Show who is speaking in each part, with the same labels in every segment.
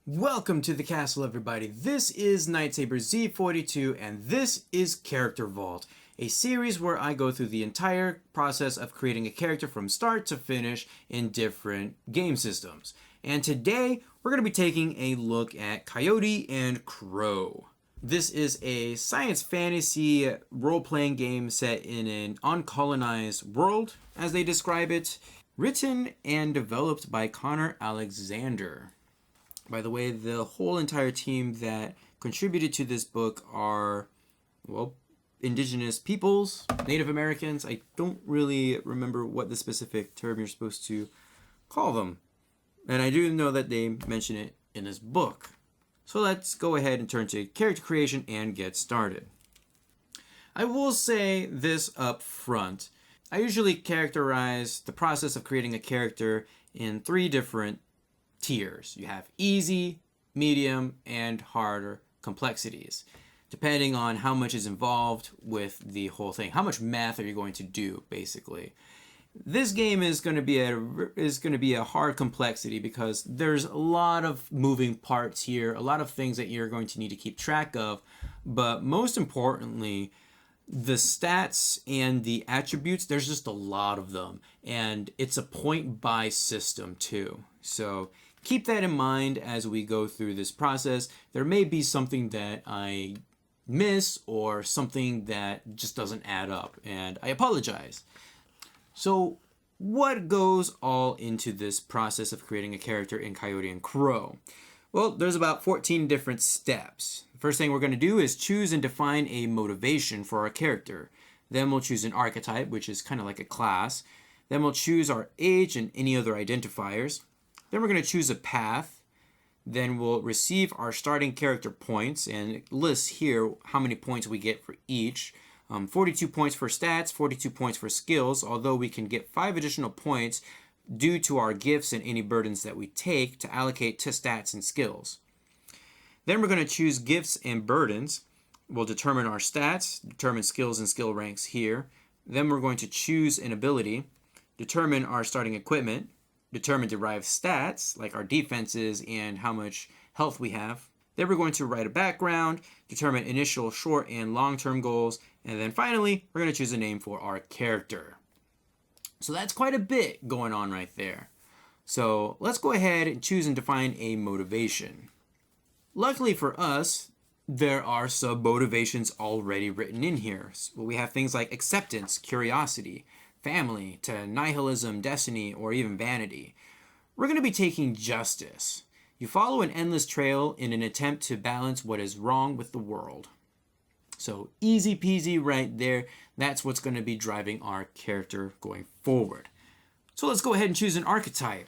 Speaker 1: Welcome to the castle, everybody. This is Nightsaber Z42, and this is Character Vault, a series where I go through the entire process of creating a character from start to finish in different game systems. And today, we're going to be taking a look at Coyote and Crow. This is a science fantasy role-playing game set in an uncolonized world, as they describe it, written and developed by Connor Alexander. By the way, the whole entire team that contributed to this book are, well, indigenous peoples, Native Americans. I don't really remember what the specific term you're supposed to call them. And I do know that they mention it in this book. So let's go ahead and turn to character creation and get started. I will say this up front. I usually characterize the process of creating a character in 3 different tiers. You have easy, medium, and harder complexities, depending on how much is involved with the whole thing. How much math are you going to do, basically? This game is going to be a hard complexity because there's a lot of moving parts here, a lot of things that you're going to need to keep track of, but most importantly, the stats and the attributes, there's just a lot of them, and it's a point-buy system too. So keep that in mind as we go through this process. There may be something that I miss or something that just doesn't add up, and I apologize. So what goes all into this process of creating a character in Coyote and Crow? Well, there's about 14 different steps. The first thing we're going to do is choose and define a motivation for our character. Then we'll choose an archetype, which is kind of like a class. Then we'll choose our age and any other identifiers. Then we're going to choose a path. Then we'll receive our starting character points, and it lists here how many points we get for each. 42 points for stats, 42 points for skills, although we can get 5 additional points due to our gifts and any burdens that we take to allocate to stats and skills. Then we're going to choose gifts and burdens. We'll determine our stats, determine skills and skill ranks here. Then we're going to choose an ability, determine our starting equipment, determine derived stats, like our defenses and how much health we have. Then we're going to write a background, determine initial short and long-term goals, and then finally, we're going to choose a name for our character. So that's quite a bit going on right there. So let's go ahead and choose and define a motivation. Luckily for us, there are sub-motivations already written in here. So we have things like acceptance, curiosity, family, to nihilism, destiny, or even vanity. We're going to be taking justice. You follow an endless trail in an attempt to balance what is wrong with the world. So easy peasy right there. That's what's going to be driving our character going forward. So let's go ahead and choose an archetype.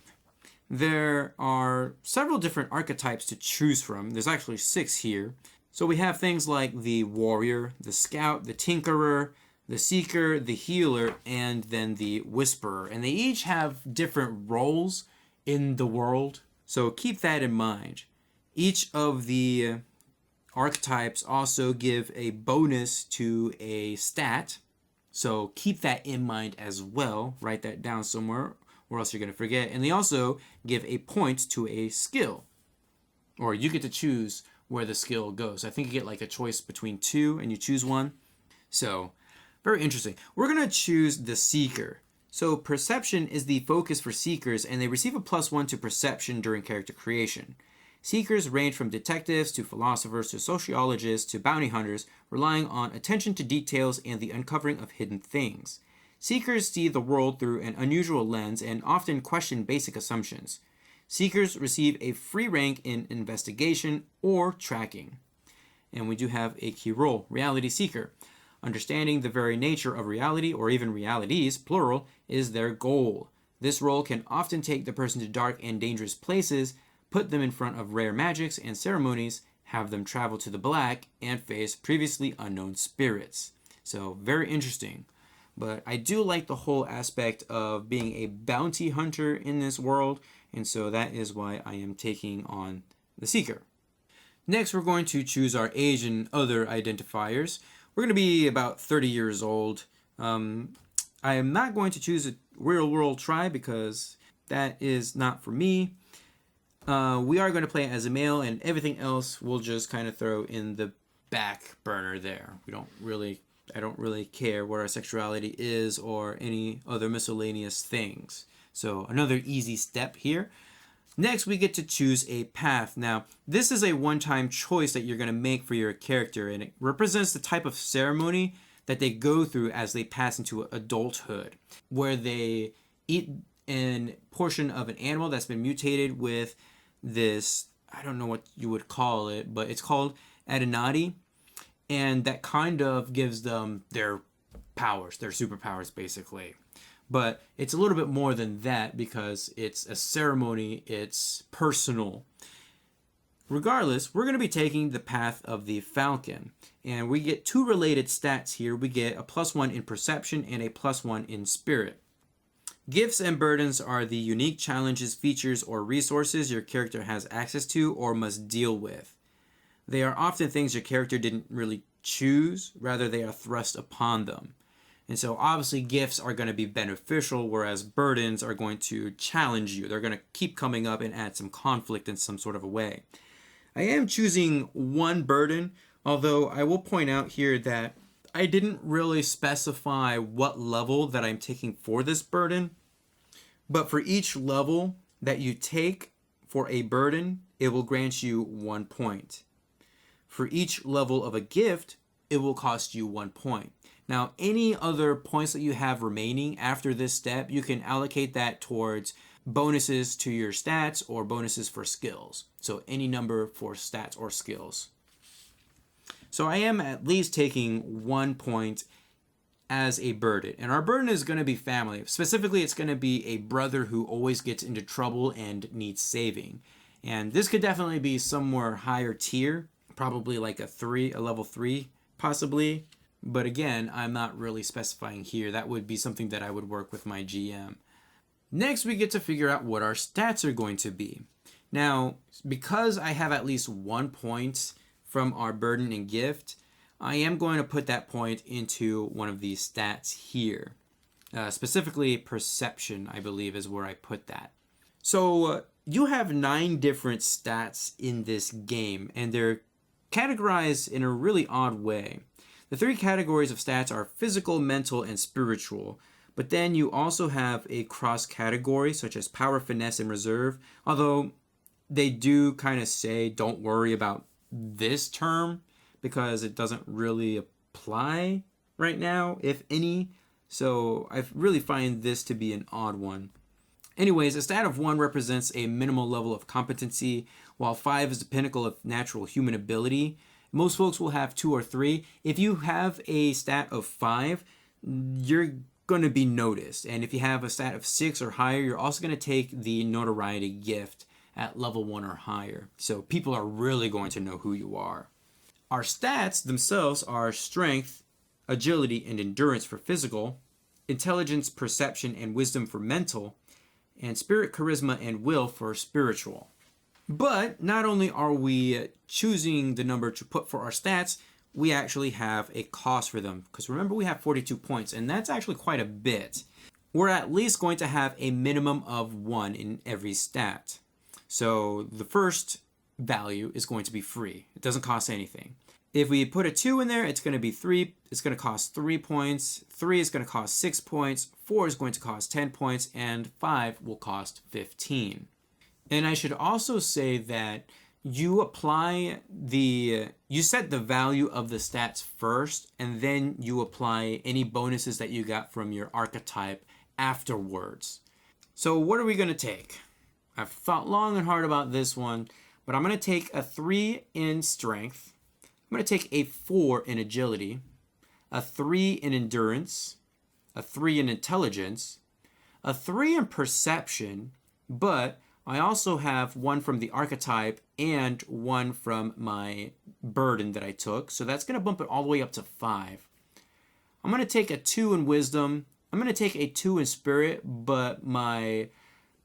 Speaker 1: There are several different archetypes to choose from. There's actually 6 here. So we have things like the warrior, the scout, the tinkerer, the seeker, the healer, and then the whisperer. And they each have different roles in the world. So keep that in mind. Each of the archetypes also give a bonus to a stat. So keep that in mind as well. Write that down somewhere or else you're going to forget. And they also give a point to a skill. Or you get to choose where the skill goes. I think you get like a choice between 2 and you choose one. So very interesting. We're going to choose the seeker. So perception is the focus for seekers, and they receive a +1 to perception during character creation. Seekers range from detectives to philosophers to sociologists to bounty hunters, relying on attention to details and the uncovering of hidden things. Seekers see the world through an unusual lens and often question basic assumptions. Seekers receive a free rank in investigation or tracking. And we do have a key role, reality seeker. Understanding the very nature of reality, or even realities, plural, is their goal. This role can often take the person to dark and dangerous places, put them in front of rare magics and ceremonies, have them travel to the black, and face previously unknown spirits. So very interesting. But I do like the whole aspect of being a bounty hunter in this world, and so that is why I am taking on the Seeker. Next, we're going to choose our age and other identifiers. We're going to be about 30 years old. I am not going to choose a real world tribe because that is not for me. we are going to play as a male, and everything else we'll just kind of throw in the back burner there. I don't really care what our sexuality is or any other miscellaneous things. So another easy step here. Next, we get to choose a path. Now, this is a one-time choice that you're going to make for your character, and it represents the type of ceremony that they go through as they pass into adulthood, where they eat a portion of an animal that's been mutated with this, I don't know what you would call it, but it's called Adenati, and that kind of gives them their powers, their superpowers, basically. But it's a little bit more than that because it's a ceremony, it's personal. Regardless, we're going to be taking the path of the falcon. And we get two related stats here. We get a +1 in perception and a +1 in spirit. Gifts and burdens are the unique challenges, features, or resources your character has access to or must deal with. They are often things your character didn't really choose, rather they are thrust upon them. And so obviously gifts are going to be beneficial, whereas burdens are going to challenge you. They're going to keep coming up and add some conflict in some sort of a way. I am choosing one burden, although I will point out here that I didn't really specify what level that I'm taking for this burden. But for each level that you take for a burden, it will grant you 1 point. For each level of a gift, it will cost you 1 point. Now, any other points that you have remaining after this step, you can allocate that towards bonuses to your stats or bonuses for skills. So any number for stats or skills. So I am at least taking 1 point as a burden. And our burden is going to be family. Specifically, it's going to be a brother who always gets into trouble and needs saving. And this could definitely be somewhere higher tier, probably like a level 3, possibly. But again, I'm not really specifying here. That would be something that I would work with my GM. Next, we get to figure out what our stats are going to be. Now, because I have at least 1 point from our burden and gift, I am going to put that point into one of these stats here. Specifically, perception, I believe, is where I put that. So, you have 9 different stats in this game, and they're categorized in a really odd way. The 3 categories of stats are physical, mental, and spiritual. But then you also have a cross category such as power, finesse, and reserve. Although they do kind of say don't worry about this term because it doesn't really apply right now, if any. So I really find this to be an odd one. Anyways, a stat of 1 represents a minimal level of competency, while 5 is the pinnacle of natural human ability. Most folks will have 2 or 3. If you have a stat of 5, you're going to be noticed. And if you have a stat of 6 or higher, you're also going to take the notoriety gift at level 1 or higher. So people are really going to know who you are. Our stats themselves are strength, agility, and endurance for physical, intelligence, perception, and wisdom for mental, and spirit, charisma, and will for spiritual. But not only are we choosing the number to put for our stats, we actually have a cost for them. Because remember, we have 42 points, and that's actually quite a bit. We're at least going to have a minimum of 1 in every stat. So the first value is going to be free. It doesn't cost anything. If we put a 2 in there, it's going to be 3. It's going to cost 3 points. 3 is going to cost 6 points. 4 is going to cost 10 points. And 5 will cost 15. And I should also say that you set the value of the stats first, and then you apply any bonuses that you got from your archetype afterwards. So what are we going to take? I've thought long and hard about this one, but I'm going to take a 3 in strength. I'm going to take a 4 in agility, a 3 in endurance, a 3 in intelligence, a 3 in perception, but I also have 1 from the archetype and 1 from my burden that I took. So that's going to bump it all the way up to 5. I'm going to take a 2 in wisdom. I'm going to take a 2 in spirit, but my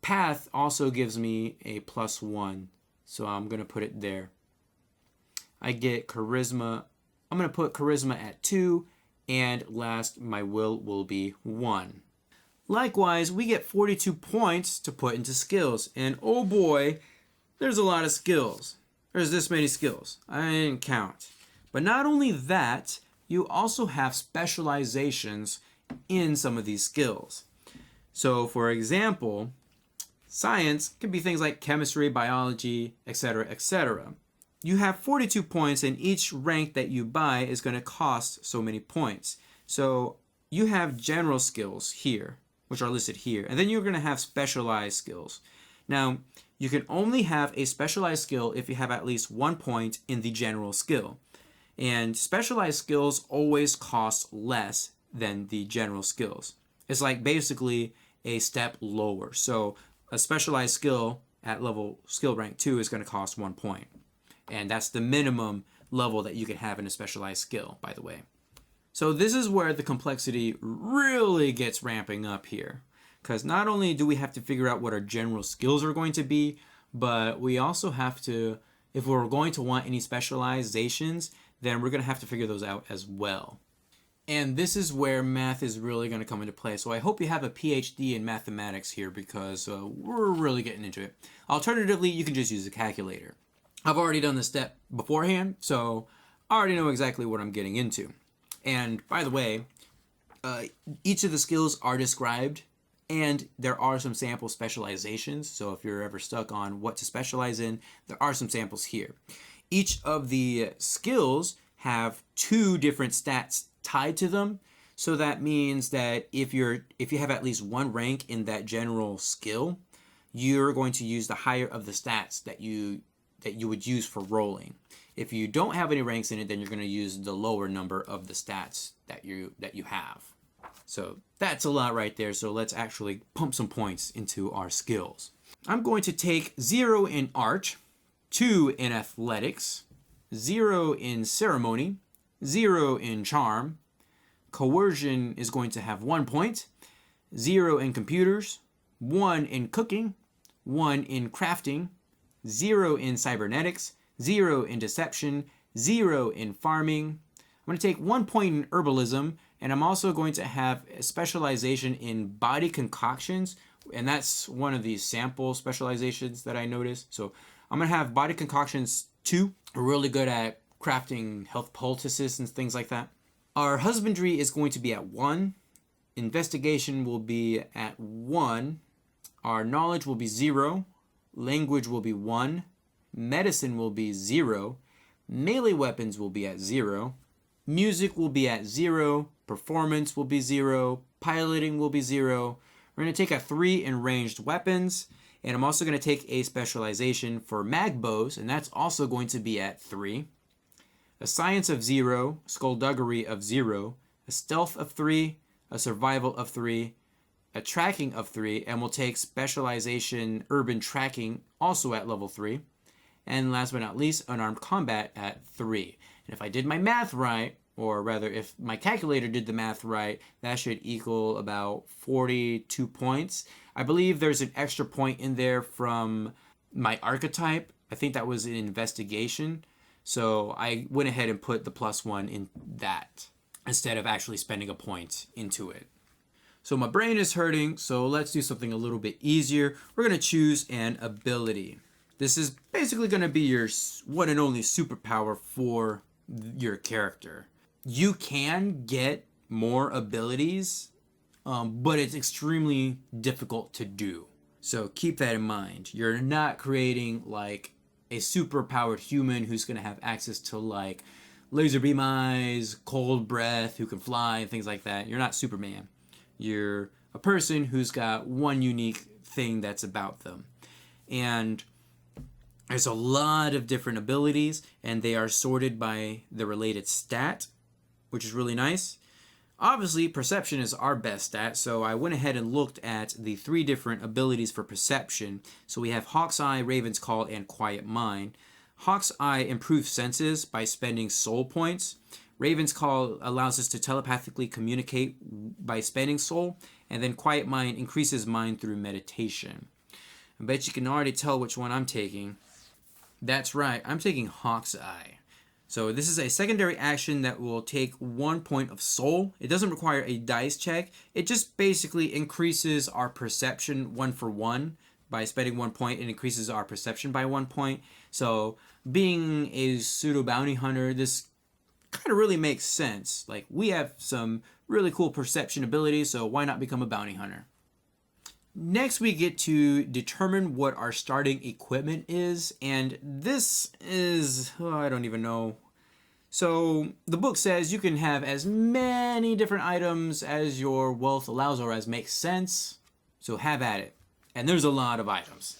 Speaker 1: path also gives me a +1. So I'm going to put it there. I get charisma. I'm going to put charisma at 2. And last, my will be 1. Likewise, we get 42 points to put into skills. And oh boy, there's a lot of skills. There's this many skills. I didn't count. But not only that, you also have specializations in some of these skills. So for example, science can be things like chemistry, biology, etc., etc. You have 42 points, and each rank that you buy is going to cost so many points. So you have general skills here, which are listed here, and then you're going to have specialized skills. Now, you can only have a specialized skill if you have at least 1 point in the general skill. And specialized skills always cost less than the general skills. It's like basically a step lower. So a specialized skill at level skill rank 2 is going to cost 1 point. And that's the minimum level that you can have in a specialized skill, by the way. So this is where the complexity really gets ramping up here. Because not only do we have to figure out what our general skills are going to be, but we also have to, if we're going to want any specializations, then we're going to have to figure those out as well. And this is where math is really going to come into play. So I hope you have a PhD in mathematics here, because we're really getting into it. Alternatively, you can just use a calculator. I've already done this step beforehand, so I already know exactly what I'm getting into. And by the way, each of the skills are described, and there are some sample specializations. So if you're ever stuck on what to specialize in, there are some samples here. Each of the skills have 2 different stats tied to them. So that means that if you have at least 1 rank in that general skill, you're going to use the higher of the stats that you would use for rolling. If you don't have any ranks in it, then you're going to use the lower number of the stats that you have. So that's a lot right there. So let's actually pump some points into our skills. I'm going to take 0 in art, 2 in athletics, 0 in ceremony, 0 in charm. Coercion is going to have 1 point, 0 in computers, 1 in cooking, 1 in crafting, 0 in cybernetics, 0 in deception, 0 in farming. I'm going to take 1 point in herbalism, and I'm also going to have a specialization in body concoctions, and that's one of these sample specializations that I noticed. So I'm going to have body concoctions 2. We're really good at crafting health poultices and things like that. Our husbandry is going to be at 1. Investigation will be at 1. Our knowledge will be 0. Language will be 1. Medicine will be 0. Melee weapons will be at 0. Music will be at 0. Performance will be 0. Piloting will be 0. We're going to take a 3 in ranged weapons. And I'm also going to take a specialization for mag bows, and that's also going to be at 3. A science of 0. Skullduggery of 0. A stealth of 3. A survival of 3. A tracking of 3, and we'll take specialization urban tracking also at level 3. And last but not least, unarmed combat at 3. And if I did my math right, or rather if my calculator did the math right, that should equal about 42 points. I believe there's an extra point in there from my archetype. I think that was an investigation. So I went ahead and put the +1 in that instead of actually spending a point into it. So my brain is hurting, so let's do something a little bit easier. We're going to choose an ability. This is basically going to be your one and only superpower for your character. You can get more abilities, but it's extremely difficult to do. So keep that in mind. You're not creating like a superpowered human who's going to have access to like laser beam eyes, cold breath, who can fly, and things like that. You're not Superman. You're a person who's got one unique thing that's about them. And there's a lot of different abilities, and they are sorted by the related stat, which is really nice. Obviously, perception is our best stat, so I went ahead and looked at the 3 different abilities for perception. So we have Hawk's Eye, Raven's Call, and Quiet Mind. Hawk's Eye improves senses by spending soul points. Raven's Call allows us to telepathically communicate by spending soul, and then Quiet Mind increases mind through meditation. I bet you can already tell which one I'm taking. That's right, I'm taking Hawk's Eye. So this is a secondary action that will take 1 point of soul. It doesn't require a dice check. It just basically increases our perception 1 for 1 by spending 1 point, it increases our perception by 1 point. So being a pseudo bounty hunter, this kind of really makes sense. Like, we have some really cool perception abilities, so why not become a bounty hunter? Next, we get to determine what our starting equipment is, and this is, I don't even know. So the book says you can have as many different items as your wealth allows or as makes sense, so have at it. And there's a lot of items.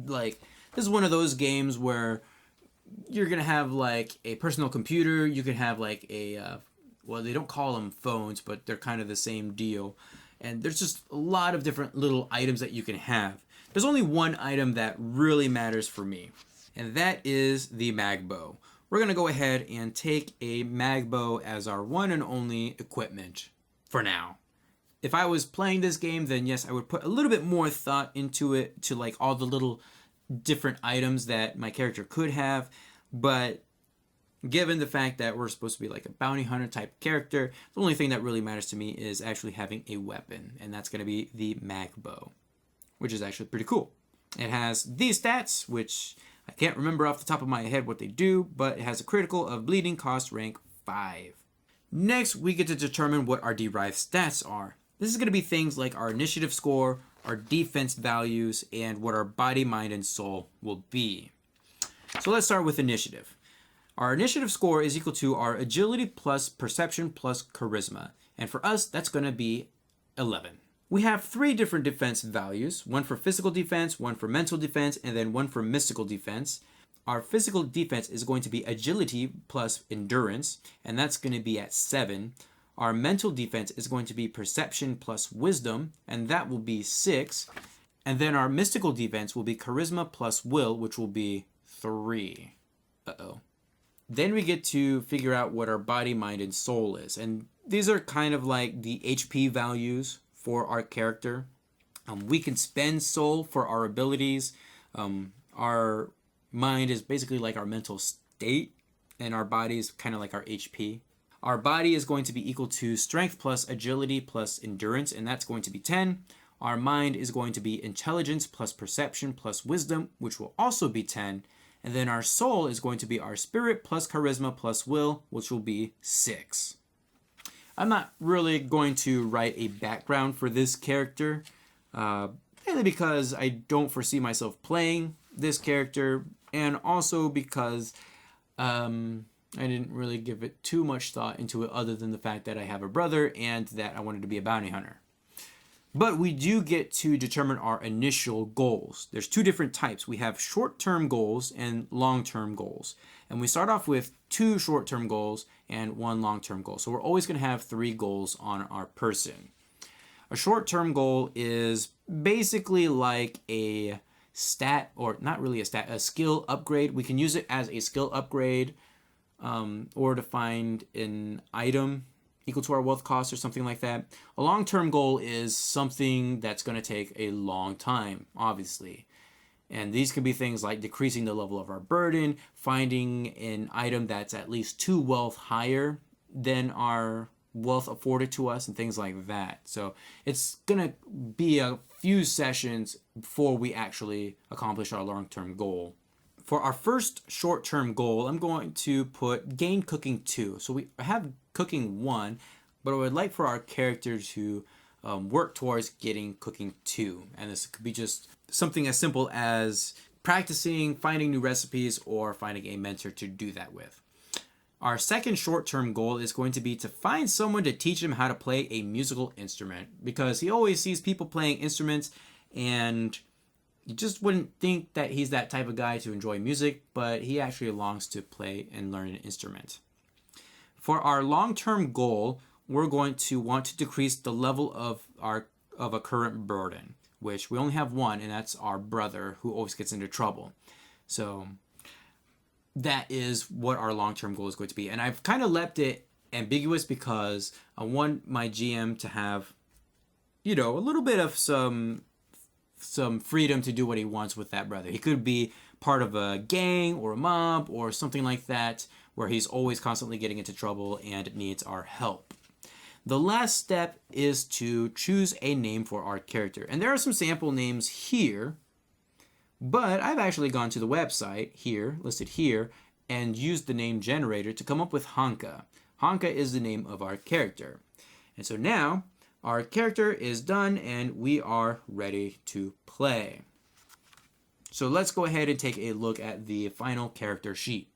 Speaker 1: Like, this is one of those games where you're gonna have like a personal computer, you can have like a well, they don't call them phones, but they're kind of the same deal. And there's just a lot of different little items that you can have. There's only one item that really matters for me, and that is the mag bow. We're gonna go ahead and take a mag bow as our one and only equipment for now. If I was playing this game, then yes, I would put a little bit more thought into it, to like all the little different items that my character could have. But given the fact that we're supposed to be like a bounty hunter type character, the only thing that really matters to me is actually having a weapon, and that's going to be the mag bow, which is actually pretty cool. It has these stats, which I can't remember off the top of my head what they do, but it has a critical of bleeding, cost rank 5. Next, we get to determine what our derived stats are. This is going to be things like our initiative score, our defense values, and what our body, mind, and soul will be. So let's start with initiative. Our initiative score is equal to our agility plus perception plus charisma. And for us, that's going to be 11. We have 3 different defense values, one for physical defense, one for mental defense, and then one for mystical defense. Our physical defense is going to be agility plus endurance, and that's going to be at 7. Our mental defense is going to be perception plus wisdom, and that will be 6. And then our mystical defense will be charisma plus will, which will be 3. Uh-oh. Then we get to figure out what our body, mind, and soul is. And these are kind of like the HP values for our character. We can spend soul for our abilities. Our mind is basically like our mental state, and our body is kind of like our HP. Our body is going to be equal to strength plus agility plus endurance, and that's going to be 10. Our mind is going to be intelligence plus perception plus wisdom, which will also be 10. And then our soul is going to be our spirit plus charisma plus will, which will be 6. I'm not really going to write a background for this character, mainly because I don't foresee myself playing this character, and also because I didn't really give it too much thought into it, other than the fact that I have a brother and that I wanted to be a bounty hunter. But we do get to determine our initial goals. There's 2 different types. We have short-term goals and long-term goals. And we start off with 2 short-term goals and 1 long-term goal. So we're always going to have 3 goals on our person. A short-term goal is basically like a stat, or not really a stat, a skill upgrade. We can use it as a skill upgrade, or to find an item equal to our wealth cost or something like that. A long-term goal is something that's going to take a long time, obviously. And these can be things like decreasing the level of our burden, finding an item that's at least 2 wealth higher than our wealth afforded to us, and things like that. So it's going to be a few sessions before we actually accomplish our long-term goal. For our first short-term goal, I'm going to put gain cooking 2. So we have cooking 1, but I would like for our character to work towards getting cooking 2. And this could be just something as simple as practicing, finding new recipes, or finding a mentor to do that with. Our second short-term goal is going to be to find someone to teach him how to play a musical instrument, because he always sees people playing instruments and you just wouldn't think that he's that type of guy to enjoy music, but he actually longs to play and learn an instrument. For our long-term goal, we're going to want to decrease the level of a current burden, which we only have 1, and that's our brother, who always gets into trouble. So that is what our long-term goal is going to be. And I've kind of left it ambiguous because I want my GM to have, a little bit of some freedom to do what he wants with that brother. He could be part of a gang or a mob or something like that, where he's always constantly getting into trouble and needs our help. The last step is to choose a name for our character. And there are some sample names here. But I've actually gone to the website here, listed here, and used the name generator to come up with Hanka. Hanka is the name of our character. And so now our character is done and we are ready to play. So let's go ahead and take a look at the final character sheet.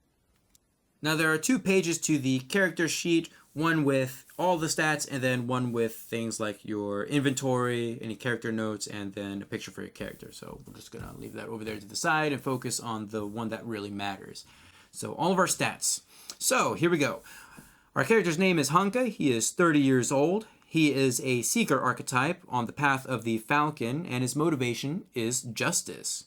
Speaker 1: Now there are 2 pages to the character sheet, one with all the stats and then one with things like your inventory, any character notes, and then a picture for your character. So we're just gonna leave that over there to the side and focus on the one that really matters. So all of our stats. So here we go. Our character's name is Hanka. He is 30 years old. He is a seeker archetype on the path of the falcon, and his motivation is justice.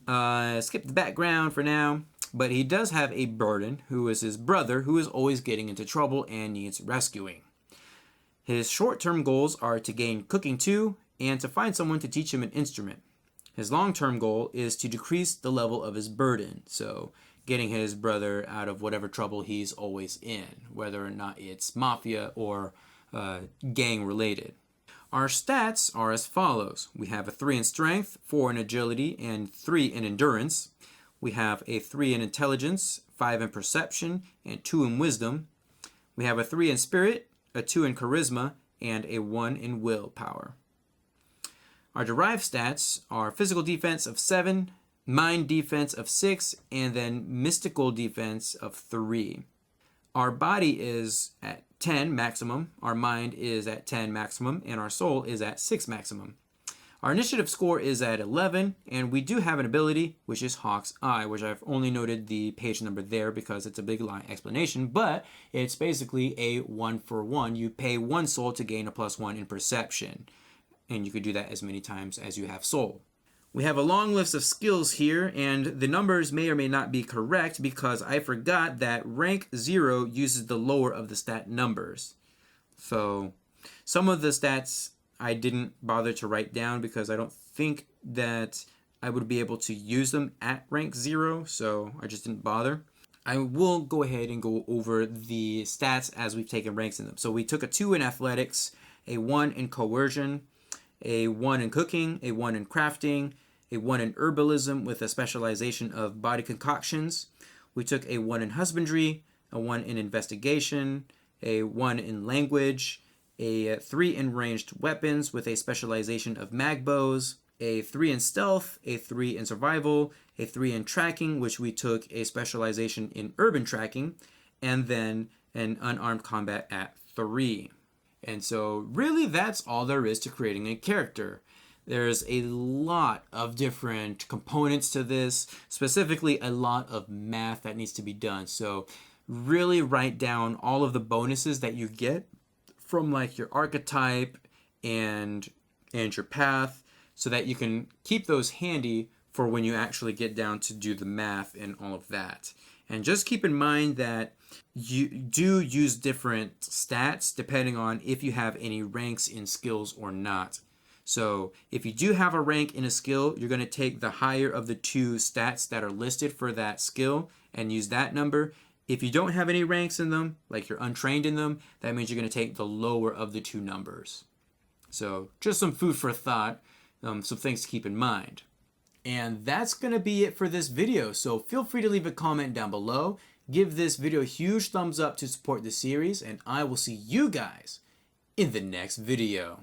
Speaker 1: Skip the background for now. But he does have a burden, who is his brother, who is always getting into trouble and needs rescuing. His short-term goals are to gain cooking 2 and to find someone to teach him an instrument. His long-term goal is to decrease the level of his burden, so getting his brother out of whatever trouble he's always in, whether or not it's mafia or gang-related. Our stats are as follows. We have a 3 in strength, 4 in agility, and 3 in endurance. We have a 3 in intelligence, 5 in perception, and 2 in wisdom. We have a 3 in spirit, a 2 in charisma, and a 1 in willpower. Our derived stats are physical defense of 7, mind defense of 6, and then mystical defense of 3. Our body is at 10 maximum, our mind is at 10 maximum, and our soul is at 6 maximum. Our initiative score is at 11, and we do have an ability, which is Hawk's Eye, which I've only noted the page number there because it's a big line explanation, but it's basically a 1-for-1. You pay 1 soul to gain a +1 in perception, and you could do that as many times as you have soul. We have a long list of skills here, and the numbers may or may not be correct because I forgot that rank 0 uses the lower of the stat numbers. So some of the stats I didn't bother to write down because I don't think that I would be able to use them at rank 0, so I just didn't bother. I will go ahead and go over the stats as we've taken ranks in them. So we took a 2 in athletics, a 1 in coercion, a 1 in cooking, a 1 in crafting, a 1 in herbalism with a specialization of body concoctions. We took a 1 in husbandry, a 1 in investigation, a 1 in language, a 3 in ranged weapons with a specialization of mag bows, a 3 in stealth, a 3 in survival, a 3 in tracking, which we took a specialization in urban tracking, and then an unarmed combat at 3. And so really that's all there is to creating a character. There's a lot of different components to this, specifically a lot of math that needs to be done. So really write down all of the bonuses that you get from like your archetype and your path so that you can keep those handy for when you actually get down to do the math and all of that. And just keep in mind that you do use different stats depending on if you have any ranks in skills or not. So if you do have a rank in a skill, you're going to take the higher of the 2 stats that are listed for that skill and use that number. If you don't have any ranks in them, like you're untrained in them, that means you're going to take the lower of the 2 numbers. So just some food for thought, some things to keep in mind. And that's going to be it for this video. So feel free to leave a comment down below. Give this video a huge thumbs up to support the series, and I will see you guys in the next video.